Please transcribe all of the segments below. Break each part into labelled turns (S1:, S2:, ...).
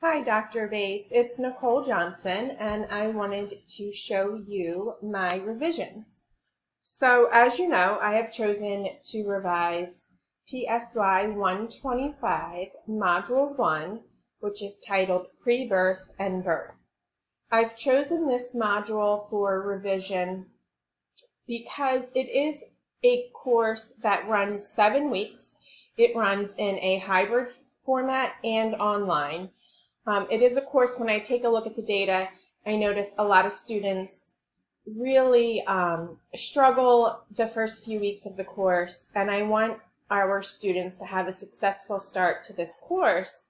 S1: Hi, Dr. Bates. It's Nicole Johnson, and I wanted to show you my revisions. So, as you know, I have chosen to revise PSY 125, Module 1, which is titled Pre-Birth and Birth. I've chosen this module for revision because it is a course that runs 7 weeks. It runs in a hybrid format and online. It is a course, when I take a look at the data, I notice a lot of students really struggle the first few weeks of the course, and I want our students to have a successful start to this course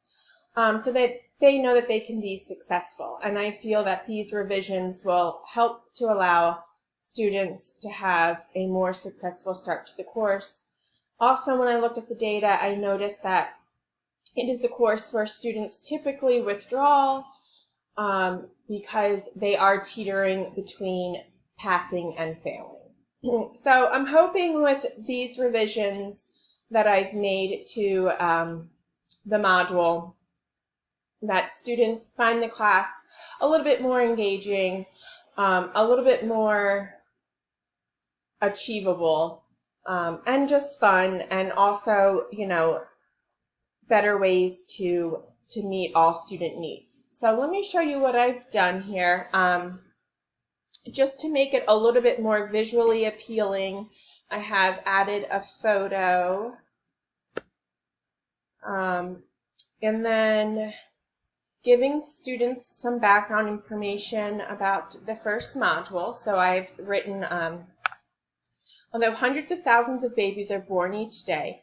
S1: so that they know that they can be successful. And I feel that these revisions will help to allow students to have a more successful start to the course. Also, when I looked at the data, I noticed that it is a course where students typically withdraw because they are teetering between passing and failing. So I'm hoping with these revisions that I've made to the module that students find the class a little bit more engaging, a little bit more achievable, and just fun, and also, better ways to meet all student needs. So let me show you what I've done here. Just to make it a little bit more visually appealing, I have added a photo. And then giving students some background information about the first module. So I've written, although hundreds of thousands of babies are born each day,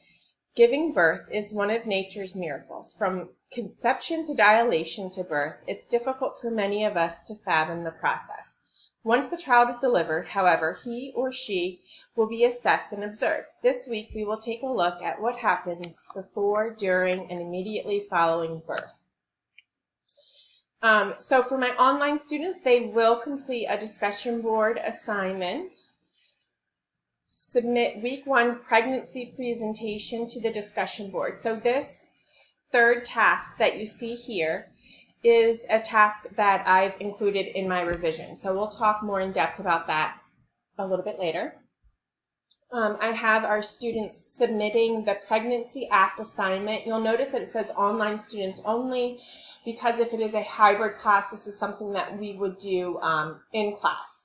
S1: giving birth is one of nature's miracles. From conception to dilation to birth, it's difficult for many of us to fathom the process. Once the child is delivered, however, he or she will be assessed and observed. This week, we will take a look at what happens before, during, and immediately following birth. So for my online students, they will complete a discussion board assignment, submit week 1 pregnancy presentation to the discussion board. So this third task that you see here is a task that I've included in my revision. So we'll talk more in depth about that a little bit later. I have our students submitting the pregnancy app assignment. You'll notice that it says online students only, because if it is a hybrid class, this is something that we would do in class.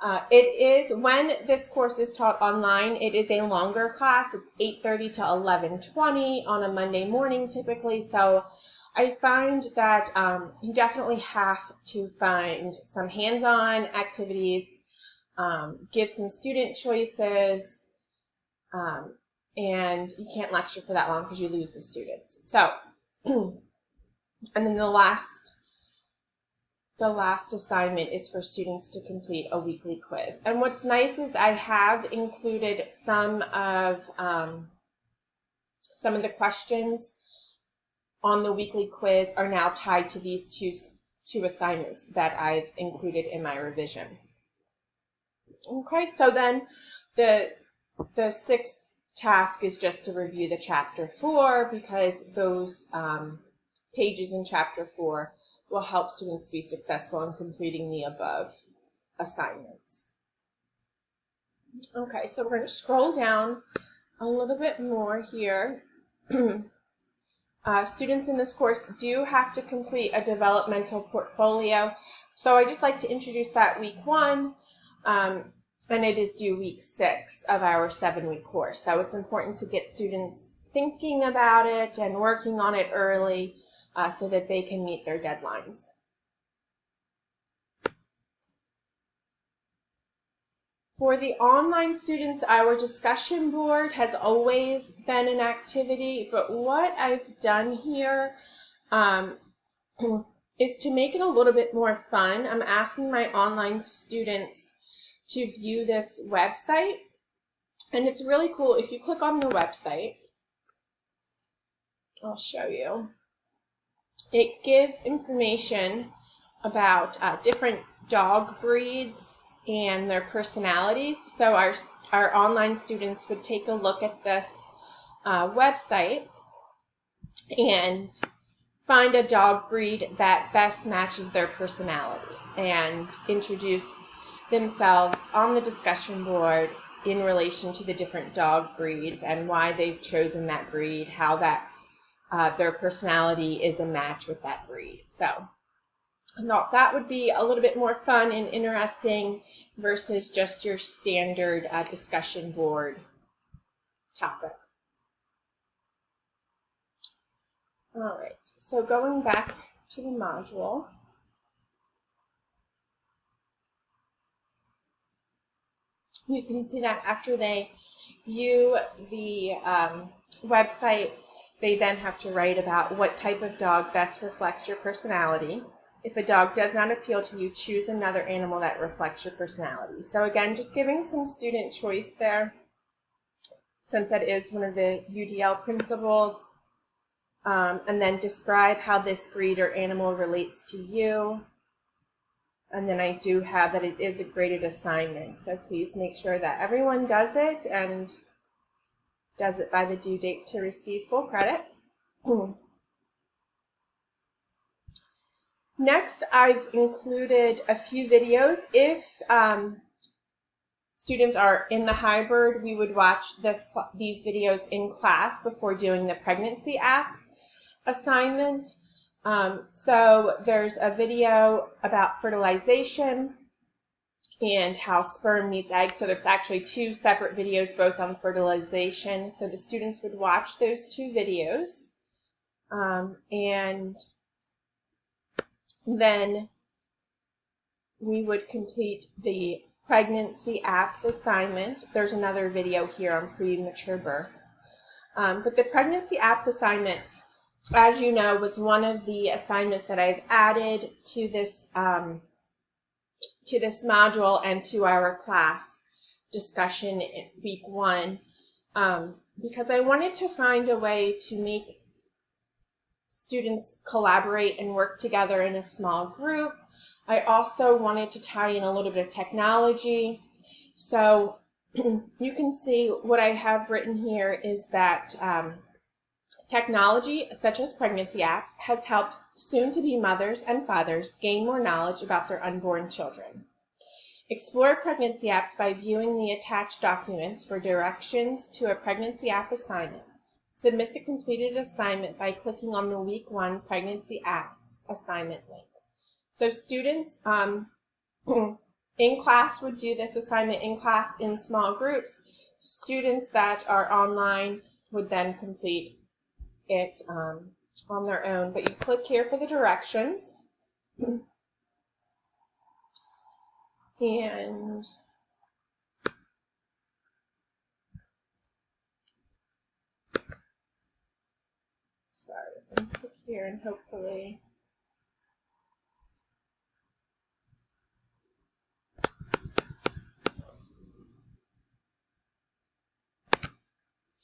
S1: When this course is taught online, it is a longer class. It's 8:30 to 11:20 on a Monday morning typically. So I find that you definitely have to find some hands-on activities, give some student choices, and you can't lecture for that long because you lose the students. So, and then the last assignment is for students to complete a weekly quiz. And what's nice is I have included some of the questions on the weekly quiz are now tied to these two assignments that I've included in my revision. Okay, so then the sixth task is just to review the chapter 4, because those pages in chapter 4 will help students be successful in completing the above assignments. Okay, so we're going to scroll down a little bit more here. Students in this course do have to complete a developmental portfolio. So I just like to introduce that week 1, and it is due week 6 of our 7-week course. So it's important to get students thinking about it and working on it early, so that they can meet their deadlines. For the online students, our discussion board has always been an activity, but what I've done here is to make it a little bit more fun. I'm asking my online students to view this website, and it's really cool. If you click on the website, I'll show you. It gives information about different dog breeds and their personalities. So our online students would take a look at this website and find a dog breed that best matches their personality and introduce themselves on the discussion board in relation to the different dog breeds and why they've chosen that breed, how that their personality is a match with that breed. So I thought that would be a little bit more fun and interesting versus just your standard discussion board topic. All right, so going back to the module, you can see that after they view the website, they then have to write about what type of dog best reflects your personality. If a dog does not appeal to you, choose another animal that reflects your personality. So again, just giving some student choice there, since that is one of the UDL principles. And then describe how this breed or animal relates to you. And then I do have that it is a graded assignment, so please make sure that everyone does it and does it by the due date to receive full credit. Next, I've included a few videos. If students are in the hybrid, we would watch these videos in class before doing the pregnancy app assignment. So there's a video about fertilization and how sperm meets eggs. So there's actually two separate videos, both on fertilization. So the students would watch those two videos. And then we would complete the pregnancy apps assignment. There's another video here on premature births. But the pregnancy apps assignment, as you know, was one of the assignments that I've added to this module and to our class discussion in week 1, because I wanted to find a way to make students collaborate and work together in a small group. I also wanted to tie in a little bit of technology. So you can see what I have written here is that technology, such as pregnancy apps, has helped soon-to-be mothers and fathers gain more knowledge about their unborn children. Explore pregnancy apps by viewing the attached documents for directions to a pregnancy app assignment. Submit the completed assignment by clicking on the Week 1 Pregnancy Apps assignment link. So students in class would do this assignment in class in small groups. Students that are online would then complete it on their own, but you click here for the directions, and sorry, I'm going to click here and hopefully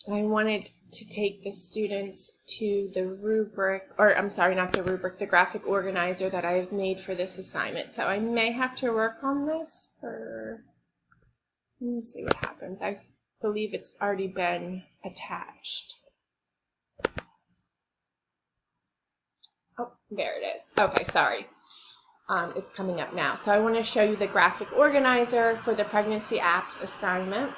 S1: I wanted to take the students to the rubric, or I'm sorry, not the rubric, the graphic organizer that I've made for this assignment. So I may have to work on this for, let me see what happens. I believe it's already been attached. Oh, there it is. Okay, sorry. It's coming up now. So I want to show you the graphic organizer for the pregnancy apps assignment.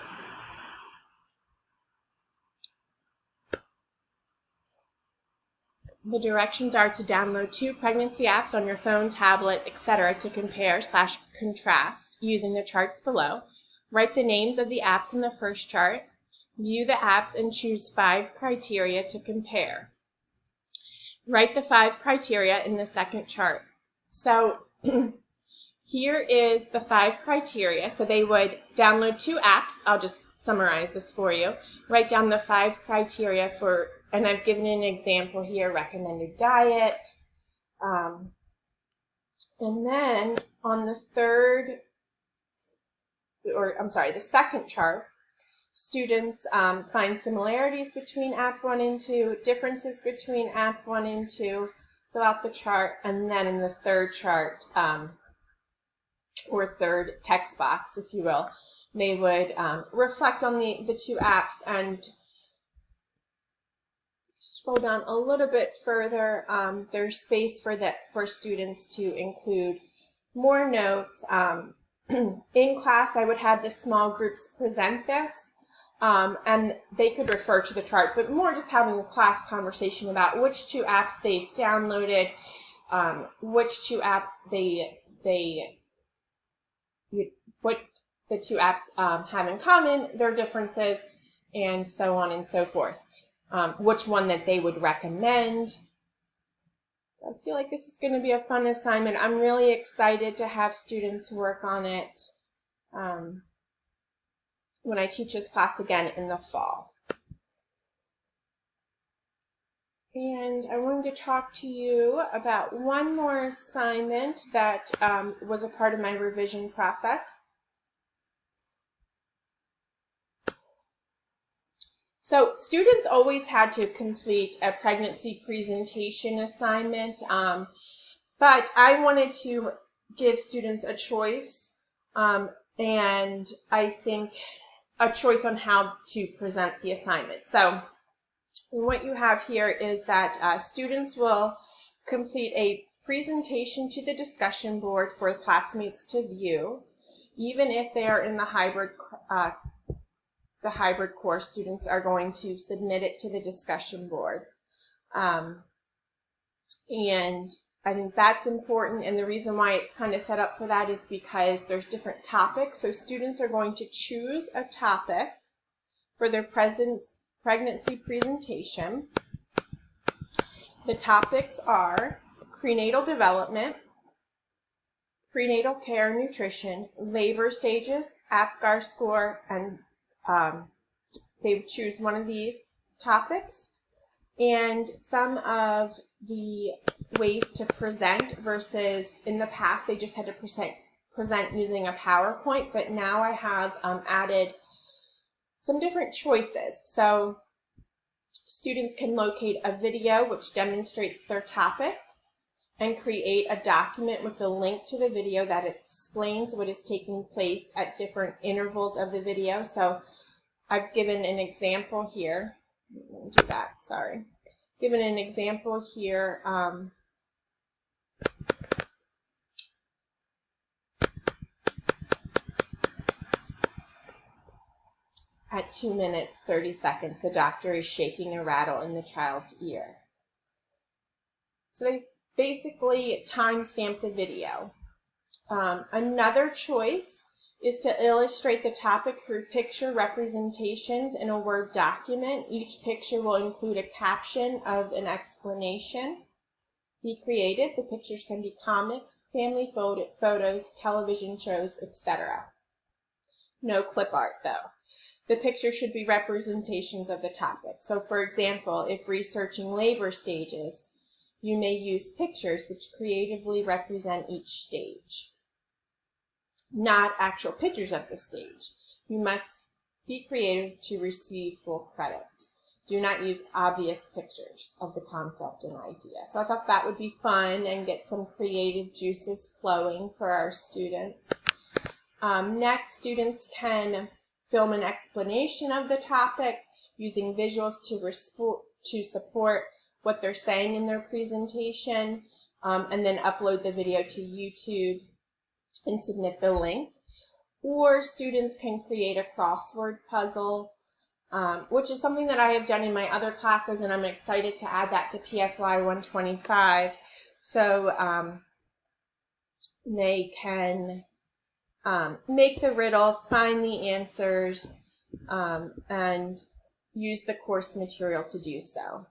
S1: The directions are to download 2 pregnancy apps on your phone, tablet, etc. to compare/contrast using the charts below. Write the names of the apps in the first chart. View the apps and choose 5 criteria to compare. Write the 5 criteria in the second chart. So here is the 5 criteria. So they would download 2 apps. I'll just summarize this for you. Write down the 5 criteria for, and I've given an example here, recommended diet. And then on the second chart, students find similarities between app 1 and 2, differences between app 1 and 2, fill out the chart, and then in the third chart, or third text box, if you will, they would reflect on the 2 apps and scroll down a little bit further, there's space for students to include more notes. In class, I would have the small groups present this, and they could refer to the chart, but more just having a class conversation about which two apps they've downloaded, which two apps what the two apps have in common, their differences, and so on and so forth. Which one that they would recommend. I feel like this is going to be a fun assignment. I'm really excited to have students work on it when I teach this class again in the fall. And I wanted to talk to you about one more assignment that was a part of my revision process. So students always had to complete a pregnancy presentation assignment, but I wanted to give students a choice, and I think a choice on how to present the assignment. So what you have here is that students will complete a presentation to the discussion board for classmates to view, even if they are in the hybrid course. Students are going to submit it to the discussion board. And I think that's important, and the reason why it's kind of set up for that is because there's different topics. So students are going to choose a topic for their pregnancy presentation. The topics are prenatal development, prenatal care and nutrition, labor stages, APGAR score, and they would choose one of these topics. And some of the ways to present versus in the past they just had to present using a PowerPoint, but now I have added some different choices. So students can locate a video which demonstrates their topic and create a document with a link to the video that explains what is taking place at different intervals of the video. So I've given an example here. Let me do that, sorry. Given an example here at 2 minutes, 30 seconds, the doctor is shaking a rattle in the child's ear. So they basically timestamp the video. Another choice is to illustrate the topic through picture representations in a Word document. Each picture will include a caption of an explanation. Be creative. The pictures can be comics, family photos, television shows, etc. No clip art though. The picture should be representations of the topic. So for example, if researching labor stages, you may use pictures which creatively represent each stage. Not actual pictures of the stage. You must be creative to receive full credit. Do not use obvious pictures of the concept and idea. So I thought that would be fun and get some creative juices flowing for our students. Next, students can film an explanation of the topic using visuals to support what they're saying in their presentation, and then upload the video to YouTube and submit the link. Or students can create a crossword puzzle, which is something that I have done in my other classes, and I'm excited to add that to PSY 125. So they can make the riddles, find the answers, and use the course material to do so.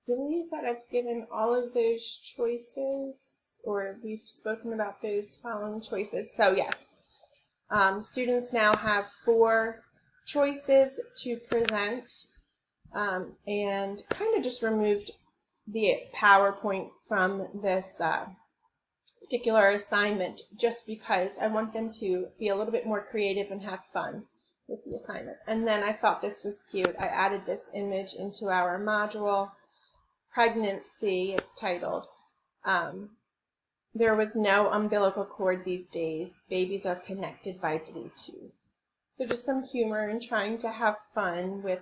S1: I believe that I've given all of those choices, or we've spoken about those following choices. So yes, students now have 4 choices to present, and kind of just removed the PowerPoint from this particular assignment just because I want them to be a little bit more creative and have fun with the assignment. And then I thought this was cute. I added this image into our module. Pregnancy, it's titled. There was no umbilical cord these days. Babies are connected by Bluetooth. So just some humor and trying to have fun with